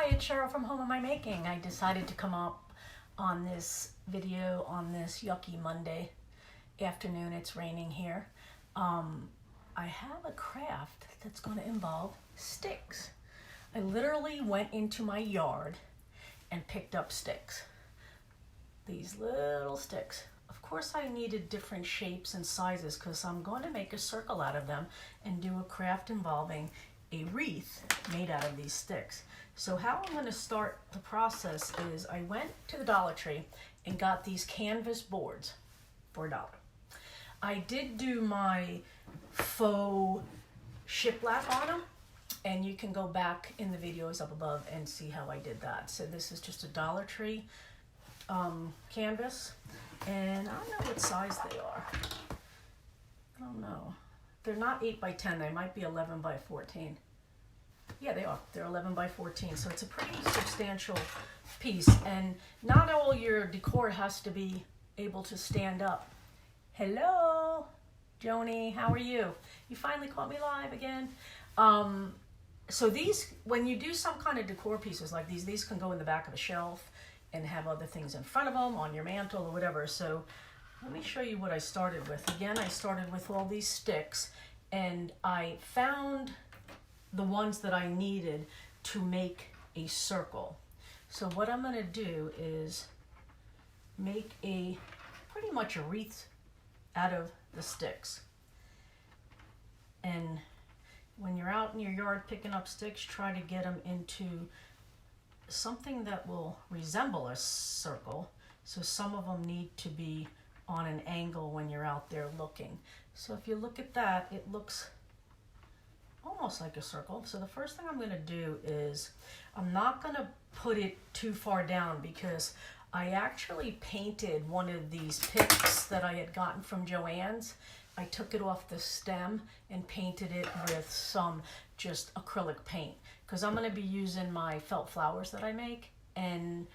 Hi, it's Cheryl from Home of My Making. I decided to come up on this video on this yucky Monday afternoon. It's raining here. I have a craft that's going to involve sticks. I literally went into my yard and picked up sticks. These little sticks. Of course I needed different shapes and sizes because I'm going to make a circle out of them and do a craft involving a wreath made out of these sticks. So how I'm going to start the process is I went to the Dollar Tree and got these canvas boards for $1. I did do my faux shiplap on them, and you can go back in the videos up above and see how I did that. So this is just a Dollar Tree canvas, and I don't know what size they are. I don't know. They're not 8 by 10, they might be 11 by 14. Yeah, they are. They're 11 by 14, so it's a pretty substantial piece, and not all your decor has to be able to stand up. Hello, Joni, how are you? You finally caught me live again. So these, when you do some kind of decor pieces like these can go in the back of a shelf and have other things in front of them, on your mantle or whatever. So let me show you what I started with. Again, I started with all these sticks, and I found the ones that I needed to make a circle. So what I'm going to do is make pretty much a wreath out of the sticks. And when you're out in your yard picking up sticks, try to get them into something that will resemble a circle. So some of them need to be on an angle when you're out there looking. So if you look at that, it looks almost like a circle. So the first thing I'm going to do is I'm not going to put it too far down because I actually painted one of these picks that I had gotten from Joann's. I took it off the stem and painted it with some just acrylic paint because I'm going to be using my felt flowers that I make, and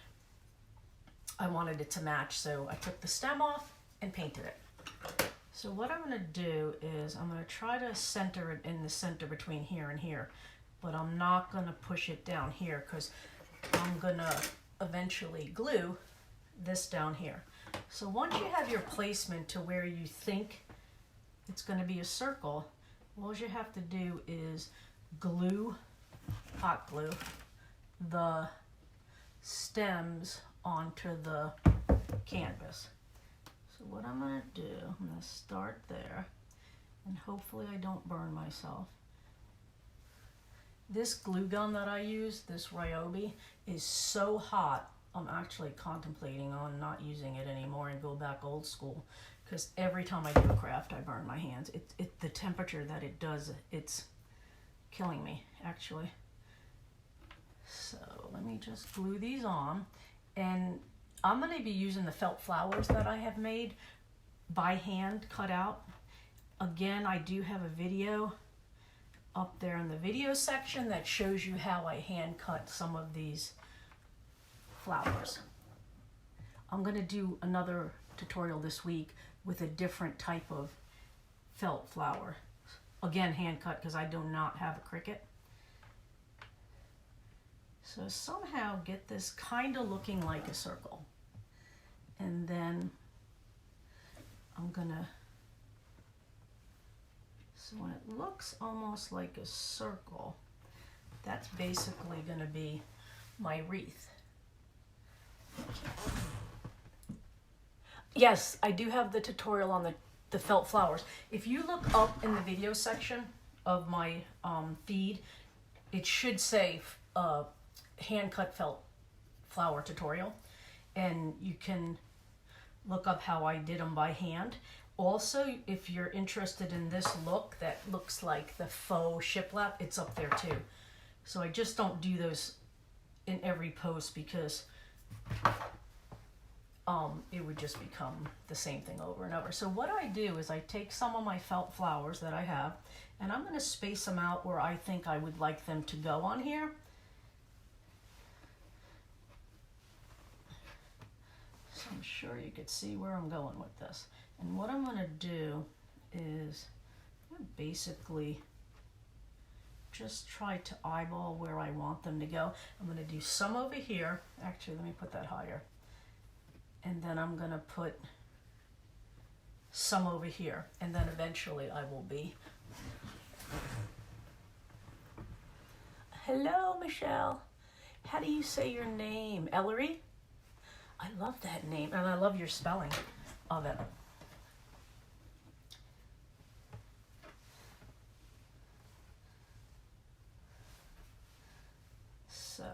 I wanted it to match, so I took the stem off and painted it. So what I'm going to do is I'm going to try to center it in the center between here and here, but I'm not going to push it down here because I'm going to eventually glue this down here. So once you have your placement to where you think it's going to be a circle, all you have to do is glue, hot glue, the stems onto the canvas. So what I'm going to do, I'm going to start there, and hopefully I don't burn myself. This glue gun that I use, this Ryobi, is so hot, I'm actually contemplating on not using it anymore and go back old school, because every time I do a craft, I burn my hands. The temperature that it does, it's killing me, actually. So let me just glue these on, and I'm going to be using the felt flowers that I have made by hand, cut out. Again, I do have a video up there in the video section that shows you how I hand cut some of these flowers. I'm going to do another tutorial this week with a different type of felt flower. Again, hand cut because I do not have a Cricut. So somehow get this kind of looking like a circle. And then I'm gonna, so when it looks almost like a circle, that's basically gonna be my wreath. Yes, I do have the tutorial on the felt flowers. If you look up in the video section of my feed, it should say hand cut felt flower tutorial, and you can look up how I did them by hand. Also, if you're interested in this look that looks like the faux shiplap, it's up there too. So I just don't do those in every post because it would just become the same thing over and over. So what I do is I take some of my felt flowers that I have, and I'm going to space them out where I think I would like them to go on here. So I'm sure you could see where I'm going with this. And what I'm going to do is basically just try to eyeball where I want them to go. I'm going to do some over here. Actually, let me put that higher. And then I'm going to put some over here. And then eventually I will be. Hello, Michelle. How do you say your name? Ellery? I love that name, and I love your spelling of it. So,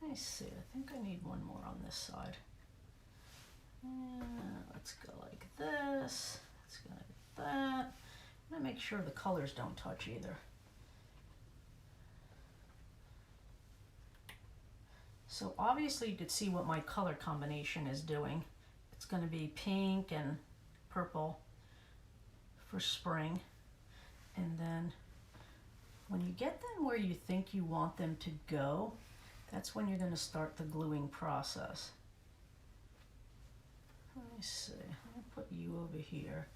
let me see. I think I need one more on this side. Let's go like this. Let's go like that. I'm gonna make sure the colors don't touch either. So obviously you could see what my color combination is doing. It's going to be pink and purple for spring. And then when you get them where you think you want them to go, that's when you're going to start the gluing process. Let me see. I'm going to put you over here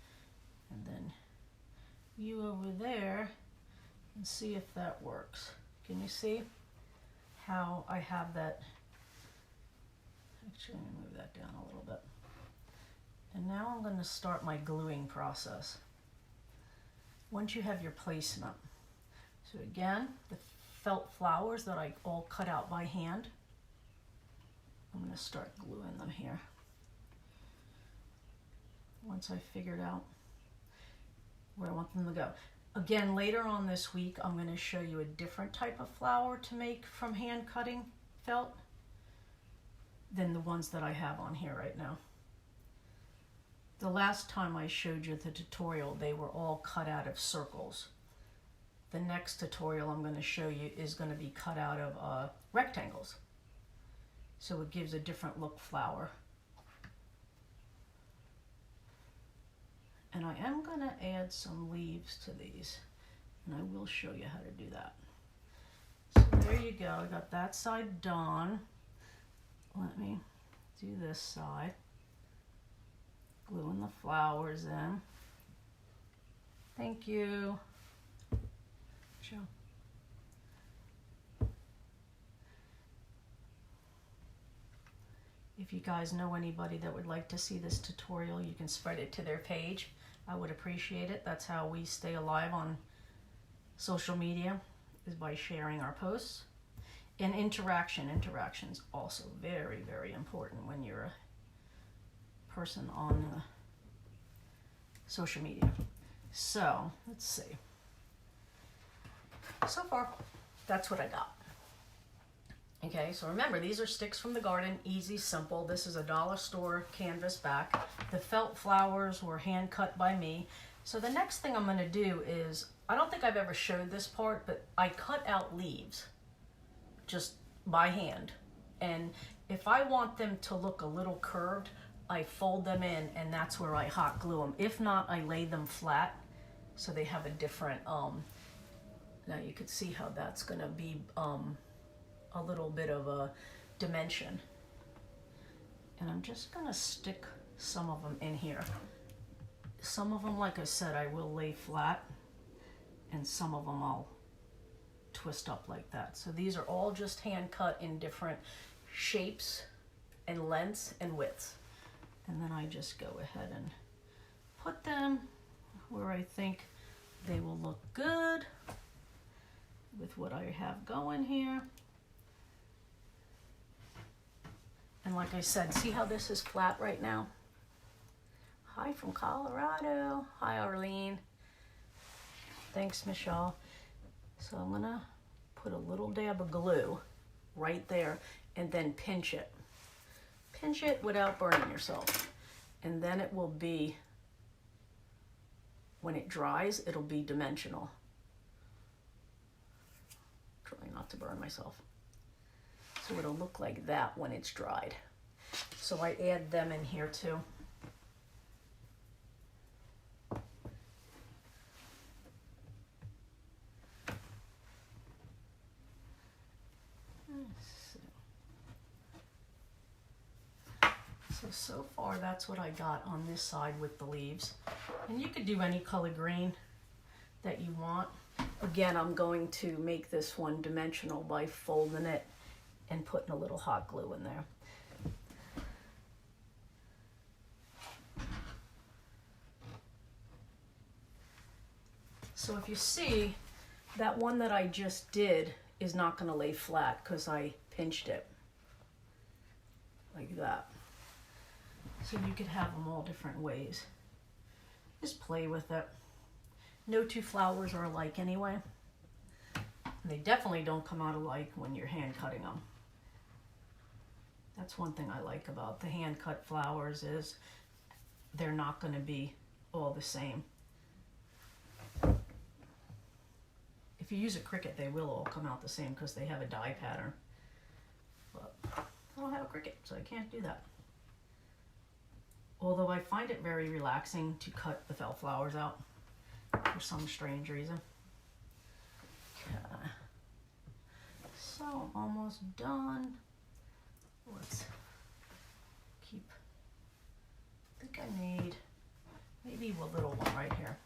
and then you over there and see if that works. Can you see how I have that? Actually, let me move that down a little bit. And now I'm going to start my gluing process. Once you have your placement. So again, the felt flowers that I all cut out by hand, I'm going to start gluing them here. Once I figured out where I want them to go. Again, later on this week, I'm going to show you a different type of flower to make from hand cutting felt than the ones that I have on here right now. The last time I showed you the tutorial, they were all cut out of circles. The next tutorial I'm going to show you is going to be cut out of rectangles. So it gives a different look flower. And I am going to add some leaves to these, and I will show you how to do that. So there you go. I got that side done. Let me do this side. Gluing the flowers in. Thank you. Joe. If you guys know anybody that would like to see this tutorial, you can spread it to their page. I would appreciate it. That's how we stay alive on social media, is by sharing our posts. And interaction's also very, very important when you're a person on social media. So, let's see. So far, that's what I got. Okay, so remember, these are sticks from the garden, easy, simple. This is a dollar store canvas back. The felt flowers were hand cut by me. So the next thing I'm going to do is, I don't think I've ever showed this part, but I cut out leaves just by hand. And if I want them to look a little curved, I fold them in, and that's where I hot glue them. If not, I lay them flat so they have a different, now you can see how that's going to be a little bit of a dimension. And I'm just going to stick some of them in here. Some of them, like I said, I will lay flat, and some of them I'll twist up like that. So these are all just hand cut in different shapes and lengths and widths. And then I just go ahead and put them where I think they will look good with what I have going here. And like I said, see how this is flat right now? Hi from Colorado. Hi, Arlene. Thanks, Michelle. So I'm gonna put a little dab of glue right there and then pinch it. Pinch it without burning yourself. And then it will be, when it dries, it'll be dimensional. Trying not to burn myself. So it'll look like that when it's dried. So I add them in here too. So far that's what I got on this side with the leaves. And you could do any color green that you want. Again, I'm going to make this one dimensional by folding it and putting a little hot glue in there. So if you see, that one that I just did is not going to lay flat because I pinched it like that. So you could have them all different ways. Just play with it. No two flowers are alike anyway. And they definitely don't come out alike when you're hand cutting them. That's one thing I like about the hand cut flowers is they're not going to be all the same. If you use a Cricut, they will all come out the same because they have a die pattern. But I don't have a Cricut, so I can't do that. Although I find it very relaxing to cut the felt flowers out for some strange reason. Okay. So I'm almost done. Let's keep, I think I need maybe a little one right here.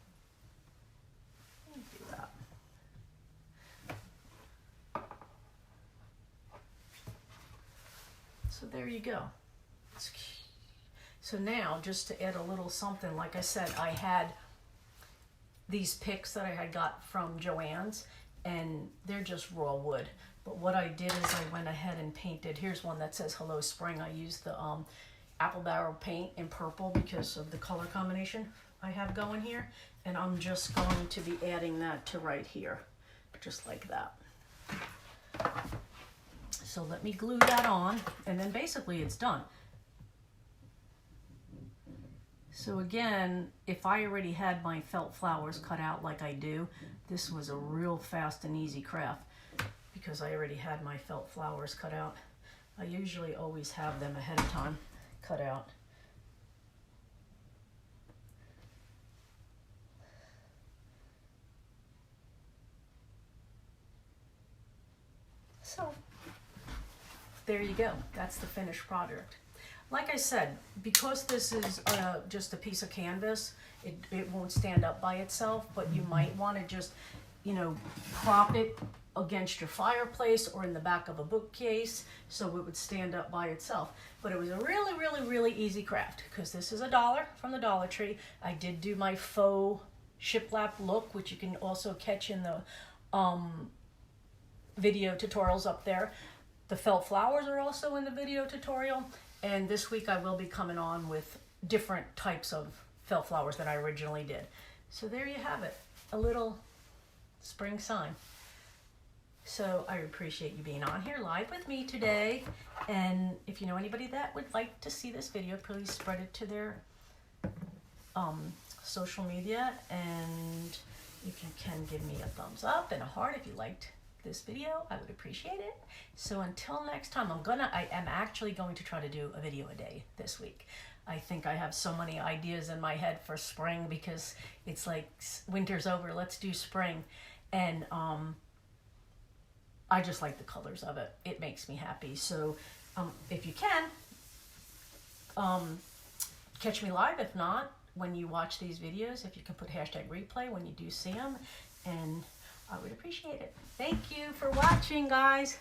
Let me do that. So there you go. So now, just to add a little something, like I said, I had these picks that I had got from Joann's, and they're just raw wood. But what I did is I went ahead and painted, here's one that says Hello Spring. I used the apple barrel paint in purple because of the color combination I have going here. And I'm just going to be adding that to right here, just like that. So let me glue that on, and then basically it's done. So again, if I already had my felt flowers cut out like I do, this was a real fast and easy craft because I already had my felt flowers cut out. I usually always have them ahead of time cut out. So there you go. That's the finished product. Like I said, because this is just a piece of canvas, it won't stand up by itself, but you might want to just, you know, prop it against your fireplace or in the back of a bookcase so it would stand up by itself. But it was a really, really, really easy craft because this is $1 from the Dollar Tree. I did do my faux shiplap look, which you can also catch in the video tutorials up there. The felt flowers are also in the video tutorial. And this week I will be coming on with different types of felt flowers that I originally did. So there you have it, a little spring sign. So I appreciate you being on here live with me today. And if you know anybody that would like to see this video, please spread it to their social media. And if you can give me a thumbs up and a heart if you liked this video, I would appreciate it. So until next time, I am actually going to try to do a video a day this week. I think I have so many ideas in my head for spring because it's like winter's over, let's do spring. And I just like the colors of it. It makes me happy. So if you can, catch me live. If not, when you watch these videos, if you can put #replay when you do see them, and I would appreciate it. Thank you for watching, guys.